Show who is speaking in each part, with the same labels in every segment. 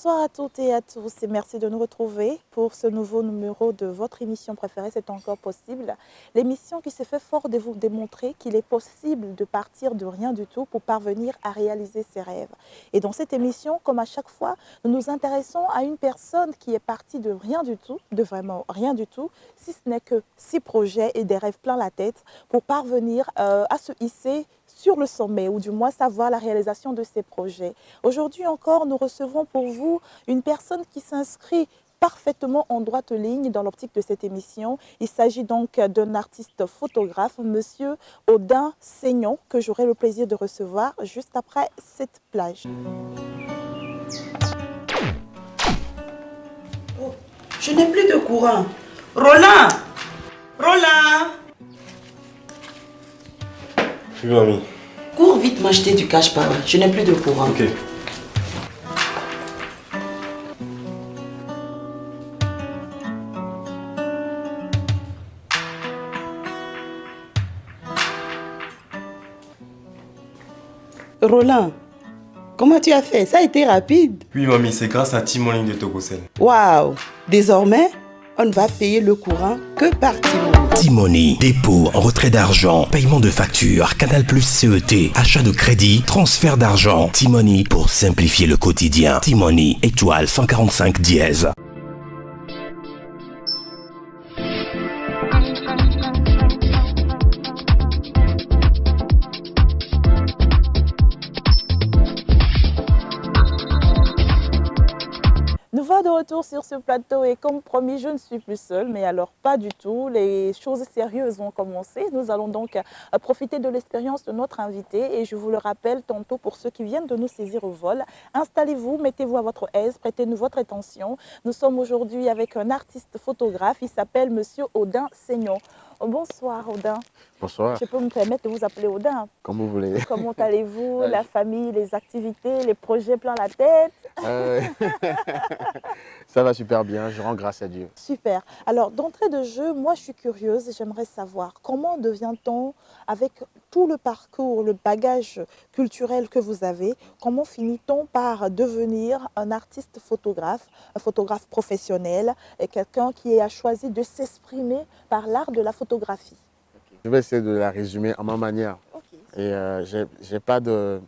Speaker 1: Bonsoir à toutes et à tous et merci de nous retrouver pour ce nouveau numéro de votre émission préférée, C'est encore possible. L'émission qui se fait fort de vous démontrer qu'il est possible de partir de rien du tout pour parvenir à réaliser ses rêves. Et dans cette émission, comme à chaque fois, nous nous intéressons à une personne qui est partie de rien du tout, de vraiment rien du tout, si ce n'est que 6 projets et des rêves plein la tête pour parvenir à se hisser sur le sommet ou du moins savoir la réalisation de ces projets. Aujourd'hui encore, nous recevons pour vous une personne qui s'inscrit parfaitement en droite ligne dans l'optique de cette émission. Il s'agit donc d'un artiste photographe, Monsieur Audin Seignon, que j'aurai le plaisir de recevoir juste après cette plage.
Speaker 2: Oh, je n'ai plus de courant. Roland! Roland!
Speaker 3: Oui, mamie.
Speaker 2: Cours vite m'acheter du cash power. Je n'ai plus de courant.
Speaker 3: Ok.
Speaker 2: Roland, comment tu as fait? Ça a été rapide.
Speaker 3: Oui, mamie, c'est grâce à Tim en ligne de Togocel.
Speaker 2: Waouh! Désormais, on ne va payer le courant que par Timon.
Speaker 4: Timoni, dépôt, retrait d'argent, paiement de factures, Canal Plus CET, achat de crédit, transfert d'argent. Timoni pour simplifier le quotidien. Timoni, étoile 145 dièse.
Speaker 1: Nous voilà de retour sur ce plateau et comme promis, je ne suis plus seule, mais alors pas du tout. Les choses sérieuses vont commencer. Nous allons donc profiter de l'expérience de notre invité et je vous le rappelle tantôt pour ceux qui viennent de nous saisir au vol. Installez-vous, mettez-vous à votre aise, prêtez-nous votre attention. Nous sommes aujourd'hui avec un artiste photographe, il s'appelle Monsieur Audin Seignon. Bonsoir Audin.
Speaker 5: Bonsoir.
Speaker 1: Je peux me permettre de vous appeler Audin.
Speaker 5: Comme vous voulez.
Speaker 1: Comment allez-vous? La famille, les activités, les projets plein la tête?
Speaker 5: Ça va super bien, je rends grâce à Dieu.
Speaker 1: Super. Alors, d'entrée de jeu, moi, je suis curieuse et j'aimerais savoir comment devient-on, avec tout le parcours, le bagage culturel que vous avez, comment finit-on par devenir un artiste photographe, un photographe professionnel et quelqu'un qui a choisi de s'exprimer par l'art de la photographie?
Speaker 5: Je vais essayer de la résumer à ma manière.
Speaker 1: Okay.
Speaker 5: Et j'ai pas de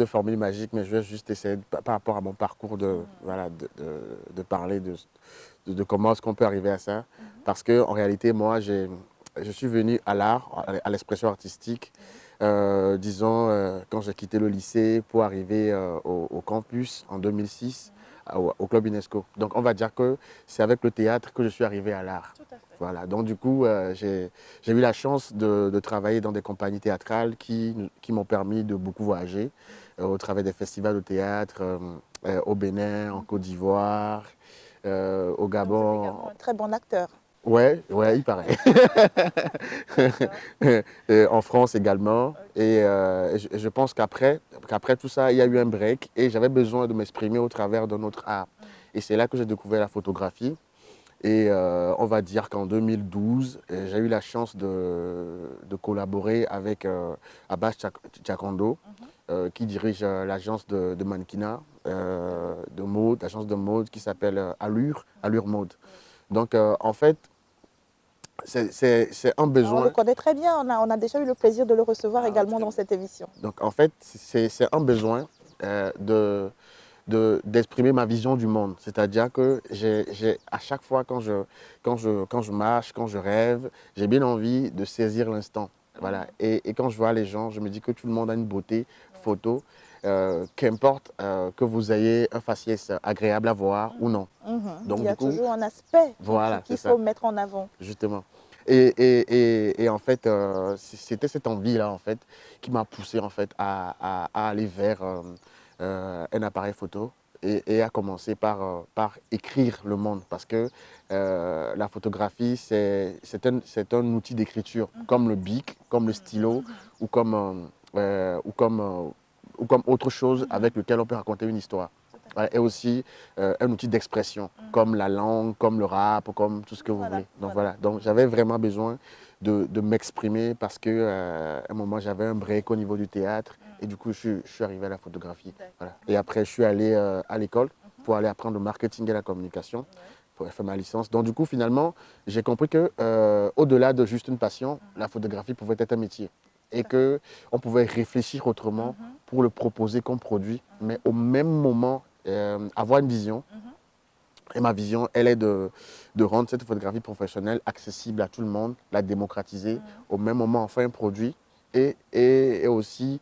Speaker 5: formule magique, mais je vais juste essayer, par rapport à mon parcours, voilà, de parler de comment est-ce qu'on peut arriver à ça. Parce qu'en réalité, moi, je suis venu à l'art, à l'expression artistique, disons, quand j'ai quitté le lycée pour arriver au campus en 2006, au Club UNESCO. Donc, on va dire que c'est avec le théâtre que je suis arrivé à l'art.
Speaker 1: Tout à fait.
Speaker 5: Voilà, donc du coup, j'ai eu la chance de travailler dans des compagnies théâtrales qui m'ont permis de beaucoup voyager au travers des festivals de théâtre au Bénin, en Côte d'Ivoire, au Gabon.
Speaker 1: Vous êtes également un très bon acteur.
Speaker 5: Ouais, il paraît. En France également. Okay. Et je pense qu'après tout ça, il y a eu un break et j'avais besoin de m'exprimer au travers de notre art. Et c'est là que j'ai découvert la photographie. Et on va dire qu'en 2012, j'ai eu la chance de collaborer avec Abbas Tchakondo, qui dirige l'agence de mannequinat, de mode, l'agence de mode qui s'appelle Allure Mode. Donc en fait, c'est un besoin.
Speaker 1: On le connaît très bien, on a déjà eu le plaisir de le recevoir également dans cette émission.
Speaker 5: Donc en fait, c'est un besoin d'exprimer ma vision du monde. C'est-à-dire que à chaque fois quand je marche, quand je rêve, j'ai bien envie de saisir l'instant. Voilà. Et quand je vois les gens, je me dis que tout le monde a une beauté photo, qu'importe que vous ayez un faciès agréable à voir ou non.
Speaker 1: Donc, il y a toujours un aspect qu'il faut mettre en avant.
Speaker 5: Justement. Et en fait, c'était cette envie-là en fait, qui m'a poussé en fait, à aller vers un appareil photo et à commencer par écrire le monde. Parce que la photographie, c'est un outil d'écriture, comme le bic, comme le stylo ou comme autre chose avec lequel on peut raconter une histoire. Et aussi un outil d'expression, comme la langue, comme le rap, comme tout ce que vous voulez. Donc voilà. Donc j'avais vraiment besoin de m'exprimer parce qu'à un moment j'avais un break au niveau du théâtre Et du coup, je suis arrivé à la photographie. Voilà. Et après, je suis allé à l'école pour aller apprendre le marketing et la communication, pour faire ma licence. Donc du coup, finalement, j'ai compris que au-delà de juste une passion, la photographie pouvait être un métier. Et qu'on pouvait réfléchir autrement pour le proposer comme produit, mais au même moment, avoir une vision. Et ma vision, elle est de rendre cette photographie professionnelle accessible à tout le monde, la démocratiser, au même moment en faire un produit et aussi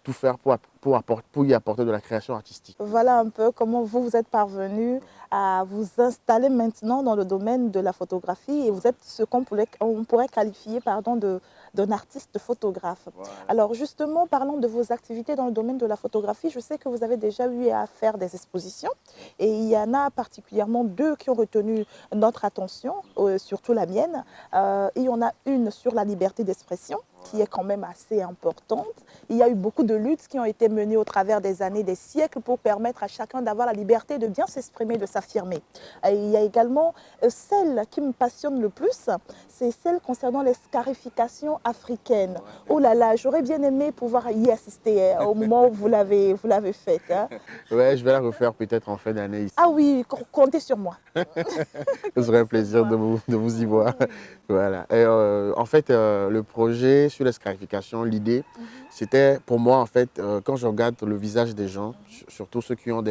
Speaker 5: tout faire pour y apporter de la création artistique.
Speaker 1: Voilà un peu comment vous êtes parvenu à vous installer maintenant dans le domaine de la photographie et vous êtes ce qu'on pourrait qualifier d'un artiste photographe. Voilà. Alors justement, parlons de vos activités dans le domaine de la photographie. Je sais que vous avez déjà eu à faire des expositions et il y en a particulièrement 2 qui ont retenu notre attention, surtout la mienne. Il y en a une sur la liberté d'expression qui est quand même assez importante. Il y a eu beaucoup de luttes qui ont été menées au travers des années, des siècles pour permettre à chacun d'avoir la liberté de bien s'exprimer, de s'affirmer. Il y a également celle qui me passionne le plus, c'est celle concernant les scarifications africaines. Oh là là, j'aurais bien aimé pouvoir y assister au moment où vous l'avez faite. Hein.
Speaker 5: Ouais, je vais la refaire peut-être en fin d'année ici.
Speaker 1: Ah oui, comptez sur moi.
Speaker 5: Ce serait un plaisir de vous y voir. Voilà. Et, en fait, le projet sur les scarifications, l'idée, c'était pour moi, en fait, quand je regarde le visage des gens, surtout ceux qui ont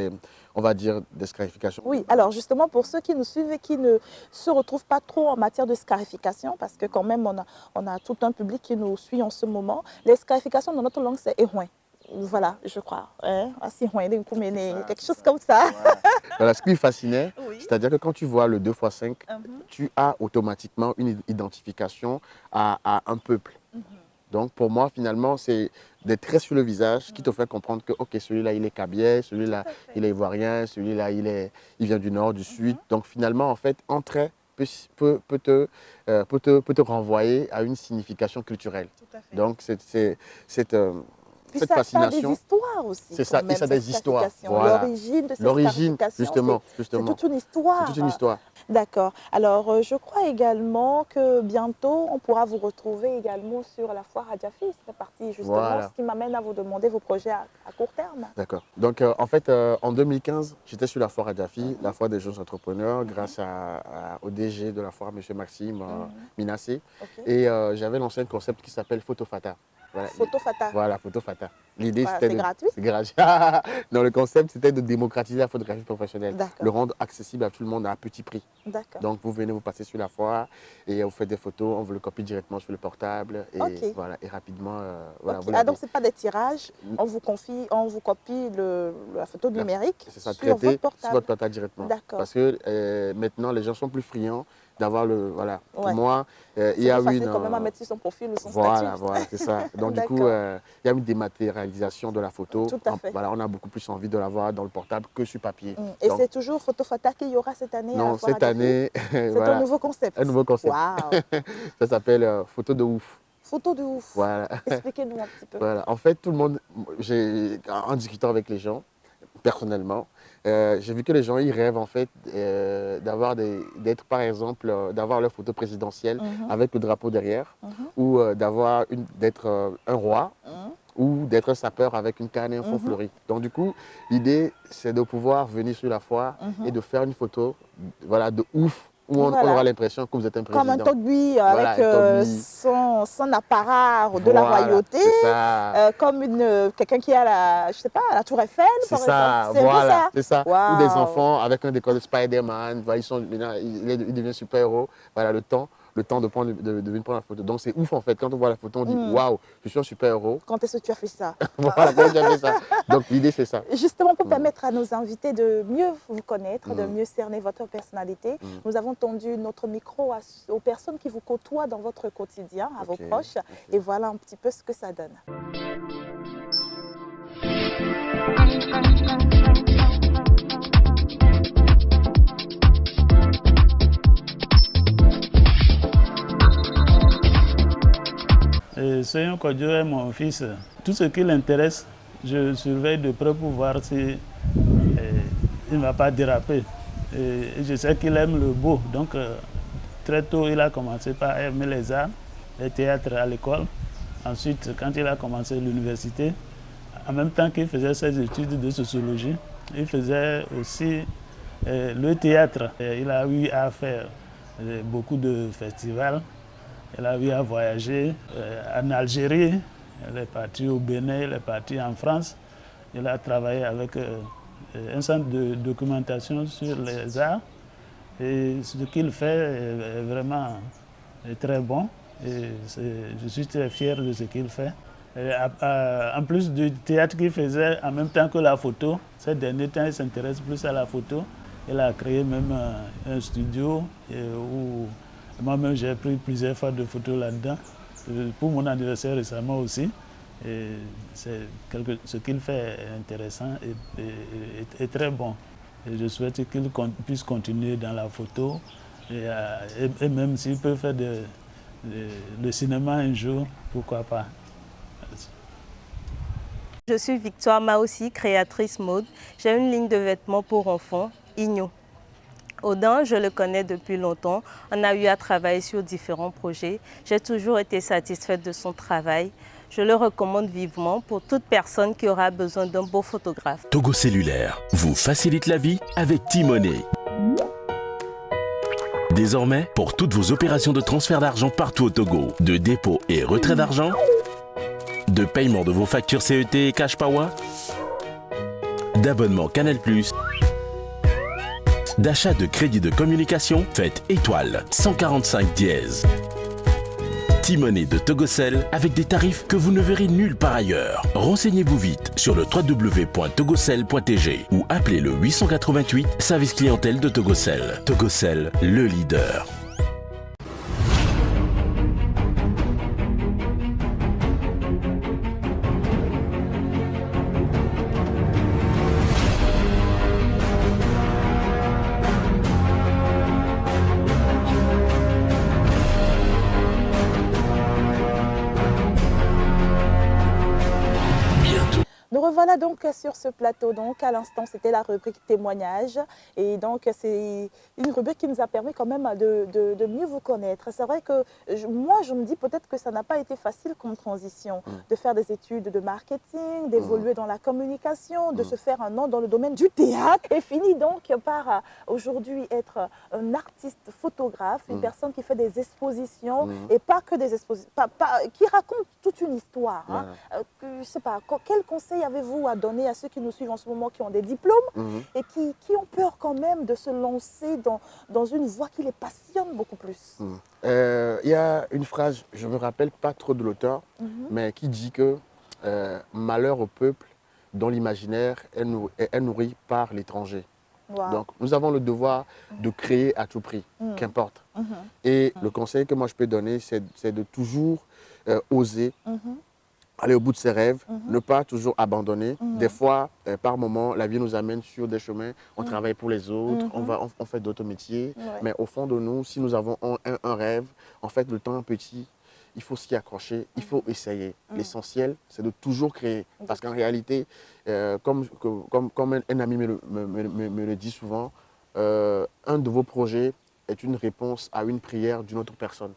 Speaker 5: on va dire, des scarifications.
Speaker 1: Oui, alors justement, pour ceux qui nous suivent et qui ne se retrouvent pas trop en matière de scarification, parce que quand même, on a tout un public qui nous suit en ce moment, les scarifications dans notre langue, c'est éhoin. Voilà, je crois. Hein? Quelque chose comme ça.
Speaker 5: Voilà, ce qui me fascinait, c'est-à-dire que quand tu vois le 2x5, tu as automatiquement une identification à un peuple. Donc pour moi, finalement, c'est des traits sur le visage qui te fait comprendre que ok, celui-là, il est kabyais, celui-là, il est ivoirien, celui-là, il vient du nord, du sud. Donc finalement, en fait, un trait peut te renvoyer à une signification culturelle. Donc cette fascination.
Speaker 1: Ça a des histoires aussi.
Speaker 5: C'est ça, et ça a des histoires.
Speaker 1: Voilà. L'origine de ces scarifications.
Speaker 5: Justement.
Speaker 1: C'est toute une histoire.
Speaker 5: C'est toute une histoire.
Speaker 1: D'accord. Alors, je crois également que bientôt, on pourra vous retrouver également sur la foire Adjafi. C'est parti justement, ce qui m'amène à vous demander vos projets à court terme. D'accord.
Speaker 5: Donc, en fait, en 2015, j'étais sur la foire Adjafi, la foire des jeunes entrepreneurs, grâce au DG de la foire, M. Maxime Minassé. Et j'avais lancé un concept qui s'appelle Photo Fata. Voilà.
Speaker 1: Photo Fata.
Speaker 5: Voilà, Photo Fata. L'idée,
Speaker 1: c'était c'est gratuit.
Speaker 5: C'est gratuit. Non, le concept, c'était de démocratiser la photographie professionnelle, le rendre accessible à tout le monde à petit prix. Donc, vous venez vous passer sur la foire et vous faites des photos, on vous le copie directement sur le portable et, voilà, et rapidement. Voilà,
Speaker 1: donc, ce n'est pas des tirages, on vous copie la photo numérique
Speaker 5: ça,
Speaker 1: sur votre portable.
Speaker 5: Sur votre portable directement. Parce que maintenant, les gens sont plus friands d'avoir le... Voilà. Pour moi, il y a eu
Speaker 1: quand même à mettre sur son profil ou son
Speaker 5: statut. Voilà, c'est ça. Donc, du coup, il y a une dématérialisation de la photo.
Speaker 1: Tout à fait.
Speaker 5: Voilà, on a beaucoup plus envie de l'avoir dans le portable que sur papier.
Speaker 1: Et c'est toujours Photo Fata qu'il y aura cette année?
Speaker 5: Non, cette année...
Speaker 1: C'est un nouveau concept.
Speaker 5: Un nouveau concept.
Speaker 1: Wow.
Speaker 5: Ça s'appelle Photo de ouf.
Speaker 1: Photo de ouf.
Speaker 5: Voilà.
Speaker 1: Expliquez-nous un petit peu.
Speaker 5: Voilà. En fait, tout le monde, en discutant avec les gens, personnellement, j'ai vu que les gens, ils rêvent en fait d'être par exemple, d'avoir leur photo présidentielle avec le drapeau derrière, ou d'être un roi, ou d'être sapeur avec une canne et un fond fleuri. Donc du coup, l'idée, c'est de pouvoir venir sur la foire et de faire une photo de ouf, où on aura l'impression que vous êtes un président.
Speaker 1: Comme un togbi avec son apparat de la royauté, comme quelqu'un qui a je sais pas, la Tour Eiffel, par exemple.
Speaker 5: C'est ça. Wow. Ou des enfants avec un décor de Spider-Man, ils deviennent super-héros. Voilà, le temps de venir prendre la photo. Donc c'est ouf en fait, quand on voit la photo, on dit waouh, je suis un super-héros.
Speaker 1: Quand est-ce que tu as fait ça?
Speaker 5: Voilà, quand tu as fait ça. Donc l'idée c'est ça.
Speaker 1: Justement pour permettre à nos invités de mieux vous connaître, de mieux cerner votre personnalité, nous avons tendu notre micro aux personnes qui vous côtoient dans votre quotidien, à vos proches. Et voilà un petit peu ce que ça donne.
Speaker 6: Soyon Kodjo est mon fils. Tout ce qui l'intéresse, je surveille de près pour voir si il ne va pas déraper. Et je sais qu'il aime le beau. Donc, très tôt, il a commencé par aimer les arts, le théâtre à l'école. Ensuite, quand il a commencé l'université, en même temps qu'il faisait ses études de sociologie, il faisait aussi le théâtre. Il a eu à faire beaucoup de festivals. Il a eu à voyager en Algérie, il est parti au Bénin, il est parti en France. Il a travaillé avec un centre de documentation sur les arts. Et ce qu'il fait est vraiment très bon. Et je suis très fier de ce qu'il fait. En plus du théâtre qu'il faisait en même temps que la photo, ces derniers temps, il s'intéresse plus à la photo. Il a créé même un studio où moi-même j'ai pris plusieurs fois de photos là-dedans. Pour mon anniversaire récemment aussi. Et ce qu'il fait est intéressant et très bon. Et je souhaite qu'il puisse continuer dans la photo et même s'il peut faire le cinéma un jour, pourquoi pas.
Speaker 7: Je suis Victoire Maossi, créatrice mode. J'ai une ligne de vêtements pour enfants, Igno. Audin, je le connais depuis longtemps. On a eu à travailler sur différents projets. J'ai toujours été satisfaite de son travail. Je le recommande vivement pour toute personne qui aura besoin d'un beau photographe.
Speaker 4: Togo Cellulaire vous facilite la vie avec T-Money. Désormais, pour toutes vos opérations de transfert d'argent partout au Togo, de dépôt et retrait d'argent, de paiement de vos factures CET et Cash Power, d'abonnement Canal+, d'achat de crédit de communication, faites étoile 145 dièse. T-Money de Togocel avec des tarifs que vous ne verrez nulle part ailleurs. Renseignez-vous vite sur le www.togocel.tg ou appelez le 888 service clientèle de Togocel. Togocel, le leader.
Speaker 1: Nous revoilà donc sur ce plateau. Donc à l'instant, c'était la rubrique témoignage. Et donc c'est une rubrique qui nous a permis quand même de mieux vous connaître. C'est vrai que moi, je me dis peut-être que ça n'a pas été facile comme transition de faire des études de marketing, d'évoluer dans la communication, de se faire un nom dans le domaine du théâtre et finir donc par aujourd'hui être un artiste photographe, une personne qui fait des expositions et pas que des expositions, qui raconte toute une histoire. Hein. Je ne sais pas, quel conseil avez-vous à donner à ceux qui nous suivent en ce moment, qui ont des diplômes et qui ont peur quand même de se lancer dans une voie qui les passionne beaucoup plus?
Speaker 5: Il y a une phrase, je ne me rappelle pas trop de l'auteur, mais qui dit que malheur au peuple dont l'imaginaire est nourri par l'étranger.
Speaker 1: Wow.
Speaker 5: Donc, nous avons le devoir de créer à tout prix, qu'importe. Et le conseil que moi je peux donner, c'est de toujours oser aller au bout de ses rêves, ne pas toujours abandonner. Des fois, par moment, la vie nous amène sur des chemins, on travaille pour les autres, on fait d'autres métiers. Mais au fond de nous, si nous avons un rêve, en fait, le temps est petit, il faut s'y accrocher, il faut essayer. L'essentiel, c'est de toujours créer. Parce qu'en réalité, comme un ami me le dit souvent, un de vos projets est une réponse à une prière d'une autre personne.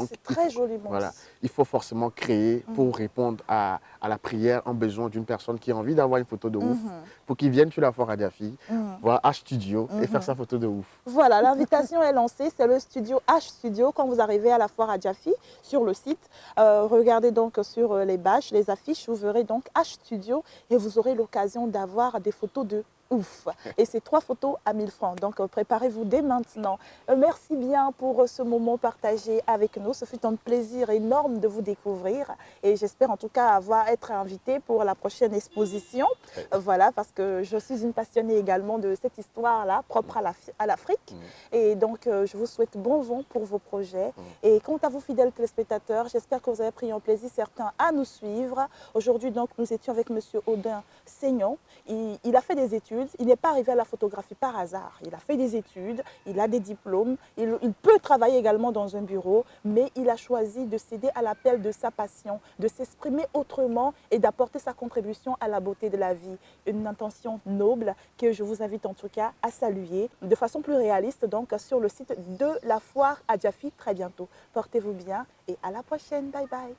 Speaker 1: C'est très joliment.
Speaker 5: Voilà, il faut forcément créer pour répondre à la prière en besoin d'une personne qui a envie d'avoir une photo de ouf, pour qu'il vienne sur la foire Adjafi, voir H Studio et faire sa photo de ouf.
Speaker 1: Voilà, l'invitation est lancée, c'est le studio H Studio. Quand vous arrivez à la foire Adjafi sur le site, regardez donc sur les bâches, les affiches, vous verrez donc H Studio et vous aurez l'occasion d'avoir des photos de ouf. Et c'est 3 photos à 1000 francs. Donc préparez-vous dès maintenant. Merci bien pour ce moment partagé avec nous. Ce fut un plaisir énorme de vous découvrir. Et j'espère en tout cas être invitée pour la prochaine exposition. Voilà, parce que je suis une passionnée également de cette histoire-là, propre à l'Afrique. Et donc je vous souhaite bon vent pour vos projets. Et quant à vous, fidèles téléspectateurs, j'espère que vous avez pris un plaisir certain à nous suivre. Aujourd'hui, donc, nous étions avec M. Audin Seignon. Il a fait des études. Il n'est pas arrivé à la photographie par hasard. Il a fait des études, il a des diplômes, il peut travailler également dans un bureau, mais il a choisi de céder à l'appel de sa passion, de s'exprimer autrement et d'apporter sa contribution à la beauté de la vie. Une intention noble que je vous invite en tout cas à saluer de façon plus réaliste donc sur le site de la foire Adjafi très bientôt. Portez-vous bien et à la prochaine. Bye bye.